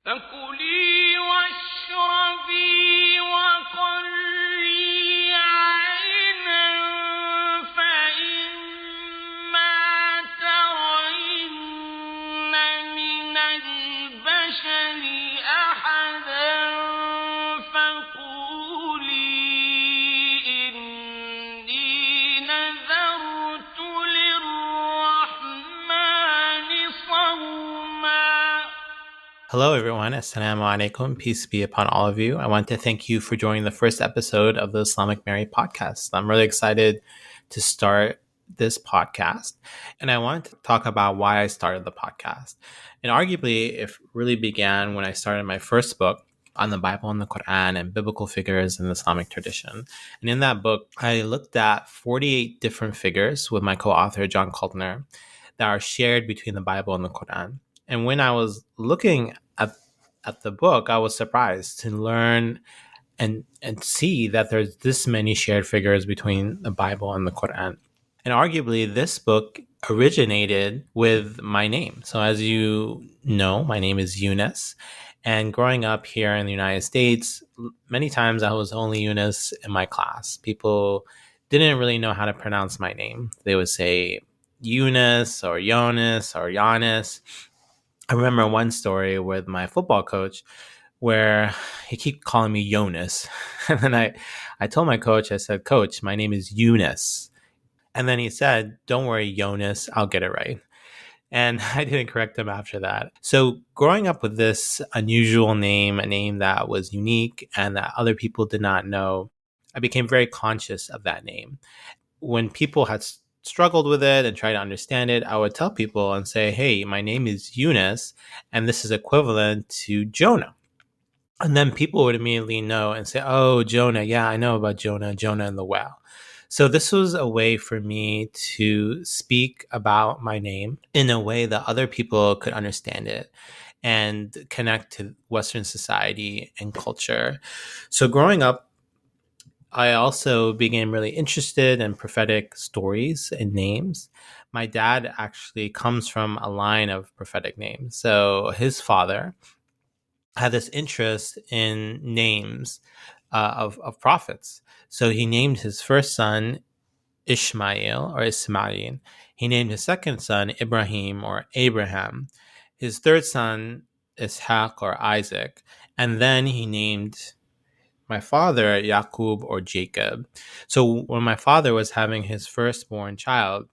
فكلي واشربي وقري عينا فإما ترين من البشر أحدا فقولي إني نذرت للرحمن صوما. Hello, everyone. Assalamu alaikum. Peace be upon all of you. I want to thank you for joining the first episode of the Islamic Mary podcast. I'm really excited to start this podcast, and I want to talk about why I started the podcast. And arguably, it really began when I started my first book on the Bible and the Quran and biblical figures in the Islamic tradition. And in that book, I looked at 48 different figures with my co-author, John Kaltner, that are shared between the Bible and the Quran. And when I was looking at the book, I was surprised to learn and see that there's this many shared figures between the Bible and the Quran. And arguably, this book originated with my name. So as you know, my name is Yunus. And growing up here in the United States, many times I was only Yunus in my class. People didn't really know how to pronounce my name. They would say Yunus or Jonas or Giannis. I remember one story with my football coach where he kept calling me Jonas. And then I told my coach, I said, Coach, my name is Eunice. And then he said, don't worry, Jonas, I'll get it right. And I didn't correct him after that. So growing up with this unusual name, a name that was unique and that other people did not know, I became very conscious of that name. When people had struggled with it and tried to understand it, I would tell people and say, hey, my name is Eunice, and this is equivalent to Jonah. And then people would immediately know and say, oh, Jonah, yeah, I know about Jonah and the whale. So this was a way for me to speak about my name in a way that other people could understand it and connect to Western society and culture. So growing up, I also became really interested in prophetic stories and names. My dad actually comes from a line of prophetic names. So his father had this interest in names of prophets. So he named his first son Ishmael or Ismail. He named his second son Ibrahim or Abraham. His third son Ishaq or Isaac. And then he named my father Yaqub or Jacob. So when my father was having his firstborn child,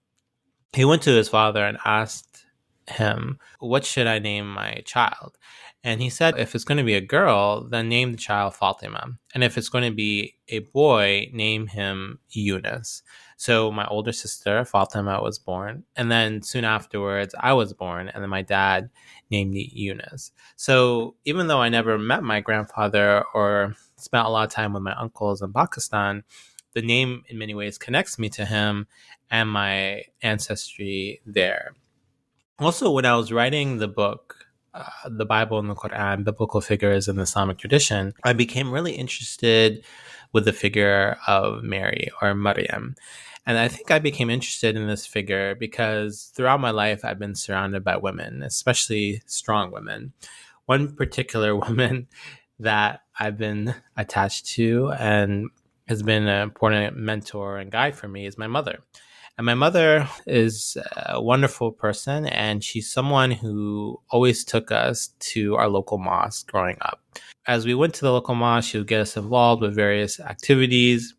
he went to his father and asked him, what should I name my child? And he said, if it's going to be a girl, then name the child Fatima. And if it's going to be a boy, name him Yunus. So my older sister, Fatima, was born. And then soon afterwards, I was born. And then my dad named me Yunus. So even though I never met my grandfather or spent a lot of time with my uncles in Pakistan, the name in many ways connects me to him and my ancestry there. Also, when I was writing the book, the Bible and the Quran, biblical figures in the Islamic tradition, I became really interested with the figure of Mary or Maryam. And I think I became interested in this figure because throughout my life, I've been surrounded by women, especially strong women. One particular woman that I've been attached to and has been an important mentor and guide for me is my mother. And my mother is a wonderful person, and she's someone who always took us to our local mosque growing up. As we went to the local mosque, she would get us involved with various activities,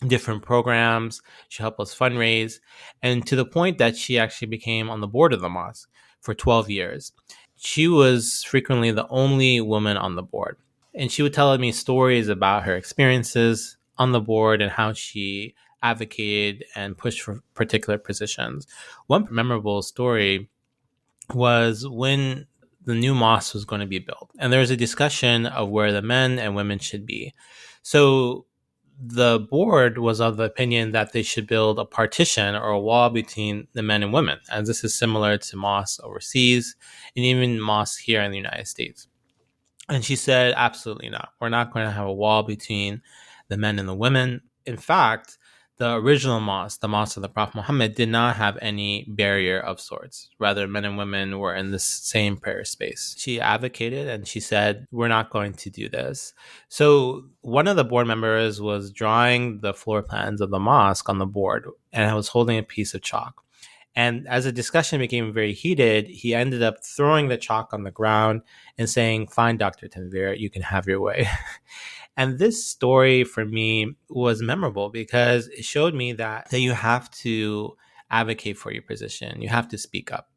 different programs. She helped us fundraise, and to the point that she actually became on the board of the mosque for 12 years. She was frequently the only woman on the board. And she would tell me stories about her experiences on the board and how she advocated and pushed for particular positions. One memorable story was when the new mosque was going to be built, and there was a discussion of where the men and women should be. So the board was of the opinion that they should build a partition or a wall between the men and women, as this is similar to mosques overseas and even mosques here in the United States. And she said, absolutely not. We're not going to have a wall between the men and the women. In fact, the original mosque, the mosque of the Prophet Muhammad, did not have any barrier of sorts. Rather, men and women were in the same prayer space. She advocated and she said, we're not going to do this. So one of the board members was drawing the floor plans of the mosque on the board, and I was holding a piece of chalk. And as the discussion became very heated, he ended up throwing the chalk on the ground and saying, fine, Dr. Tanvir, you can have your way. And this story for me was memorable because it showed me that you have to advocate for your position. You have to speak up.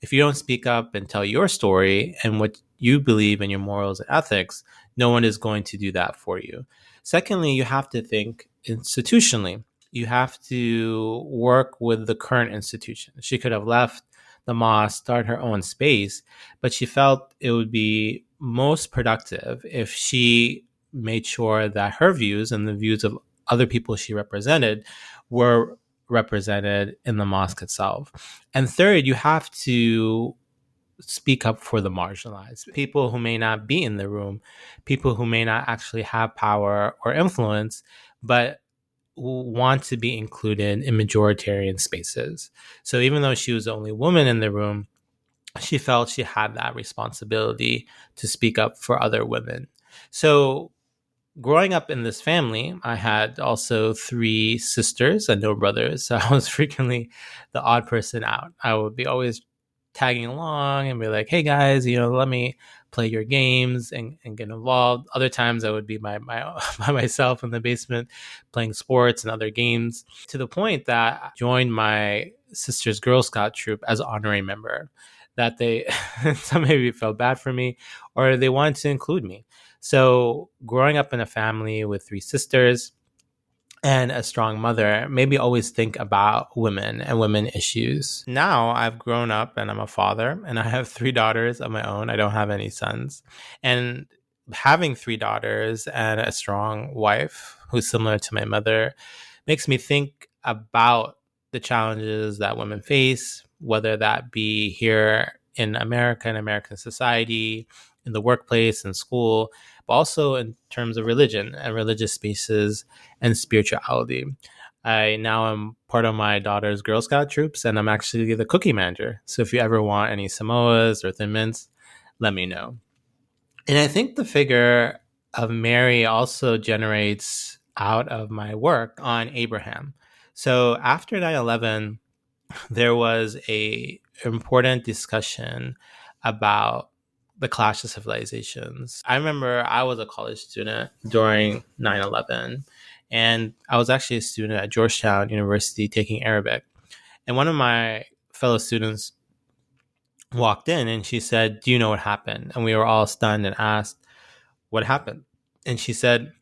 If you don't speak up and tell your story and what you believe in your morals and ethics, no one is going to do that for you. Secondly, you have to think institutionally. You have to work with the current institution. She could have left the mosque, start her own space, but she felt it would be most productive if she made sure that her views and the views of other people she represented were represented in the mosque itself. And third, you have to speak up for the marginalized, people who may not be in the room, people who may not actually have power or influence, but want to be included in majoritarian spaces. So even though she was the only woman in the room, she felt she had that responsibility to speak up for other women. So growing up in this family, I had also 3 sisters and no brothers. So I was frequently the odd person out. I would be always tagging along and be like, hey guys, let me play your games and get involved. Other times I would be my by myself in the basement playing sports and other games, to the point that I joined my sister's Girl Scout troop as an honorary member. That they some maybe felt bad for me or they wanted to include me. So growing up in a family with 3 sisters and a strong mother made me always think about women and women issues. Now I've grown up and I'm a father and I have 3 daughters of my own. I don't have any sons. And having 3 daughters and a strong wife who's similar to my mother makes me think about the challenges that women face, whether that be here in America and American society, in the workplace and school, but also in terms of religion and religious spaces and spirituality. I now am part of my daughter's Girl Scout troops, and I'm actually the cookie manager. So if you ever want any Samoas or Thin Mints, let me know. And I think the figure of Mary also generates out of my work on Abraham. So after 9/11, there was a important discussion about the clash of civilizations. I remember I was a college student during 9/11, and I was actually a student at Georgetown University taking Arabic. And one of my fellow students walked in and she said, do you know what happened? And we were all stunned and asked, what happened? And she said,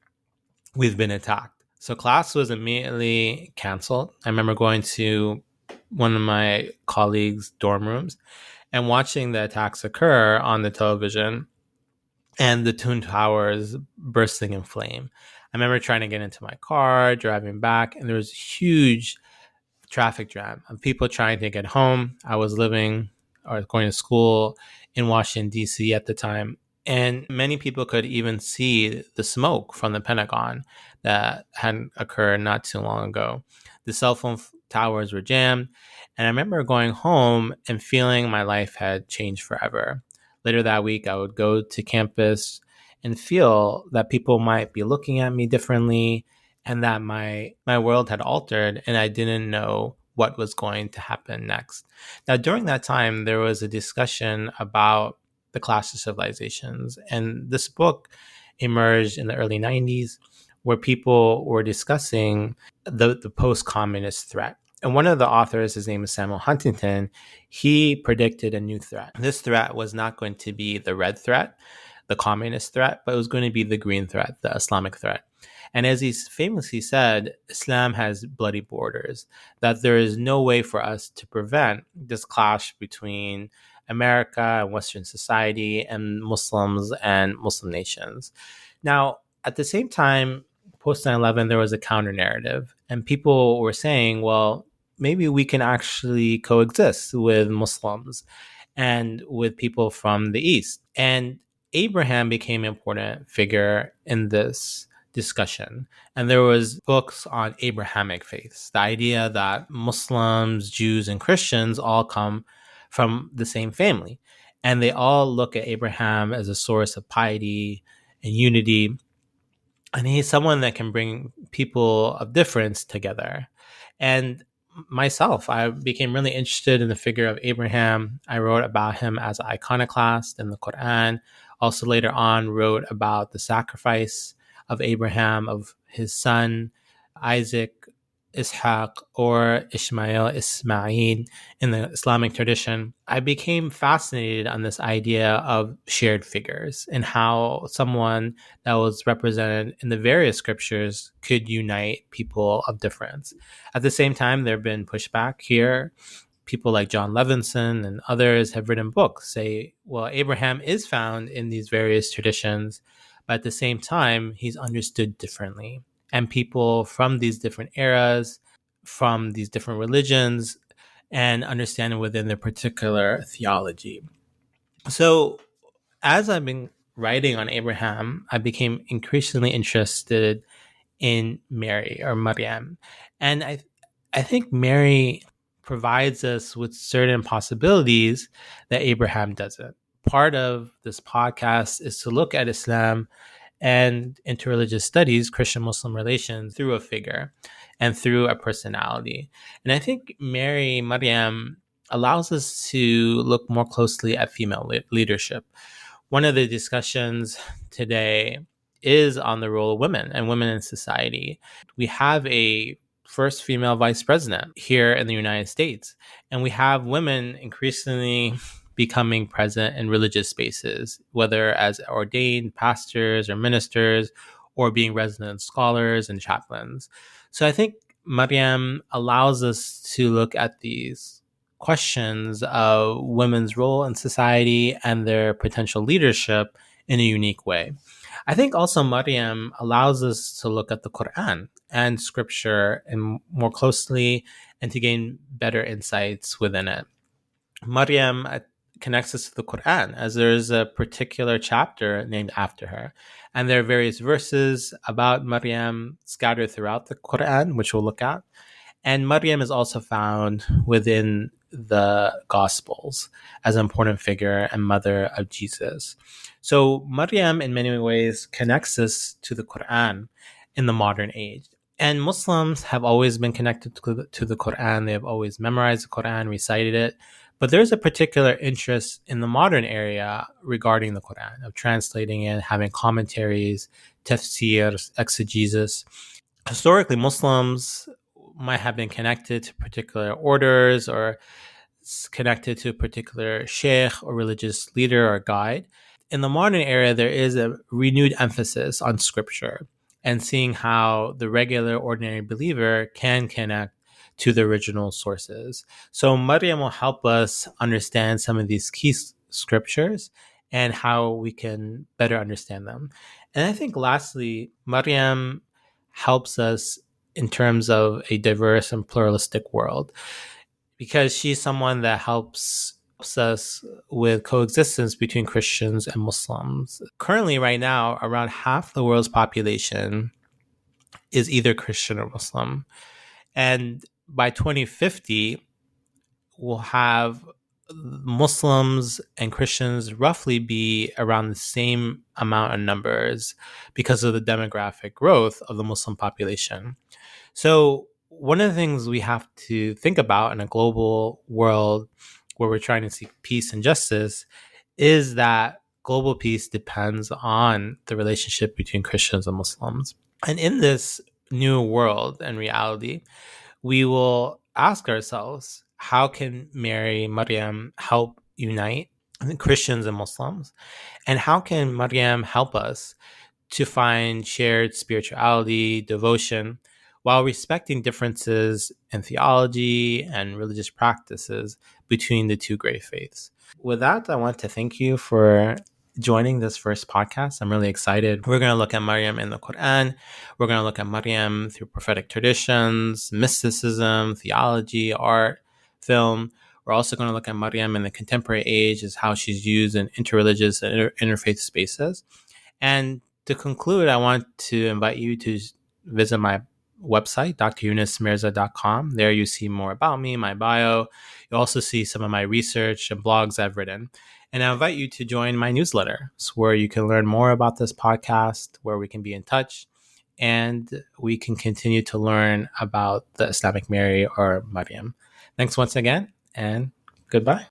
we've been attacked. So class was immediately canceled. I remember going to one of my colleagues' dorm rooms and watching the attacks occur on the television and the Twin Towers bursting in flame. I remember trying to get into my car, driving back, and there was a huge traffic jam of people trying to get home. I was living or going to school in Washington, D.C. at the time. And many people could even see the smoke from the Pentagon that had occurred not too long ago. The cell phone towers were jammed. And I remember going home and feeling my life had changed forever. Later that week, I would go to campus and feel that people might be looking at me differently and that my world had altered and I didn't know what was going to happen next. Now, during that time, there was a discussion about the clash of civilizations. And this book emerged in the early 90s where people were discussing the post-communist threat. And one of the authors, his name is Samuel Huntington, he predicted a new threat. This threat was not going to be the red threat, the communist threat, but it was going to be the green threat, the Islamic threat. And as he famously said, Islam has bloody borders, that there is no way for us to prevent this clash between America and Western society and Muslims and Muslim nations. Now, at the same time, post 9/11, there was a counter narrative, and people were saying, well, maybe we can actually coexist with Muslims and with people from the East. And Abraham became an important figure in this discussion. And there was books on Abrahamic faiths, the idea that Muslims, Jews, and Christians all come from the same family. And they all look at Abraham as a source of piety and unity. And he's someone that can bring people of difference together. And myself, I became really interested in the figure of Abraham. I wrote about him as an iconoclast in the Quran. Also, later on, wrote about the sacrifice of Abraham, of his son, Isaac, Ishaq, or Ishmael, Ismail in the Islamic tradition. I became fascinated on this idea of shared figures and how someone that was represented in the various scriptures could unite people of difference. At the same time, there have been pushback here. People like John Levinson and others have written books say, well, Abraham is found in these various traditions, but at the same time, he's understood differently. And people from these different eras, from these different religions, and understanding within their particular theology. So as I've been writing on Abraham, I became increasingly interested in Mary or Maryam. And I think Mary provides us with certain possibilities that Abraham doesn't. Part of this podcast is to look at Islam and interreligious studies, Christian Muslim relations, through a figure and through a personality. And I think Maryam, allows us to look more closely at female leadership. One of the discussions today is on the role of women and women in society. We have a first female vice president here in the United States, and we have women increasingly becoming present in religious spaces, whether as ordained pastors or ministers or being resident scholars and chaplains. So I think Maryam allows us to look at these questions of women's role in society and their potential leadership in a unique way. I think also Maryam allows us to look at the Quran and scripture and more closely and to gain better insights within it. Maryam connects us to the Quran as there's a particular chapter named after her. And there are various verses about Maryam scattered throughout the Quran, which we'll look at. And Maryam is also found within the Gospels as an important figure and mother of Jesus. So Maryam, in many ways, connects us to the Quran in the modern age. And Muslims have always been connected to the Quran. They have always memorized the Quran, recited it. But there's a particular interest in the modern area regarding the Quran, of translating it, having commentaries, tafsirs, exegesis. Historically, Muslims might have been connected to particular orders or connected to a particular sheikh or religious leader or guide. In the modern era, there is a renewed emphasis on scripture and seeing how the regular, ordinary believer can connect to the original sources. So Maryam will help us understand some of these key scriptures and how we can better understand them. And I think lastly, Maryam helps us in terms of a diverse and pluralistic world, because she's someone that helps us with coexistence between Christians and Muslims. Currently, right now, around half the world's population is either Christian or Muslim. And by 2050, we'll have Muslims and Christians roughly be around the same amount of numbers because of the demographic growth of the Muslim population. So one of the things we have to think about in a global world where we're trying to seek peace and justice is that global peace depends on the relationship between Christians and Muslims. And in this new world and reality, we will ask ourselves, how can Maryam help unite Christians and Muslims? And how can Maryam help us to find shared spirituality, devotion, while respecting differences in theology and religious practices between the two great faiths? With that, I want to thank you for joining this first podcast. I'm really excited. We're going to look at Maryam in the Quran. We're going to look at Maryam through prophetic traditions, mysticism, theology, art, film. We're also going to look at Maryam in the contemporary age, as how she's used in interreligious and interfaith spaces. And To conclude, I want to invite you to visit my website, dryunusmirza.com. There you see more about me, my bio. You also see some of my research and blogs I've written. And I invite you to join my newsletter, where you can learn more about this podcast, where we can be in touch, and we can continue to learn about the Islamic Mary or Maryam. Thanks once again, and goodbye.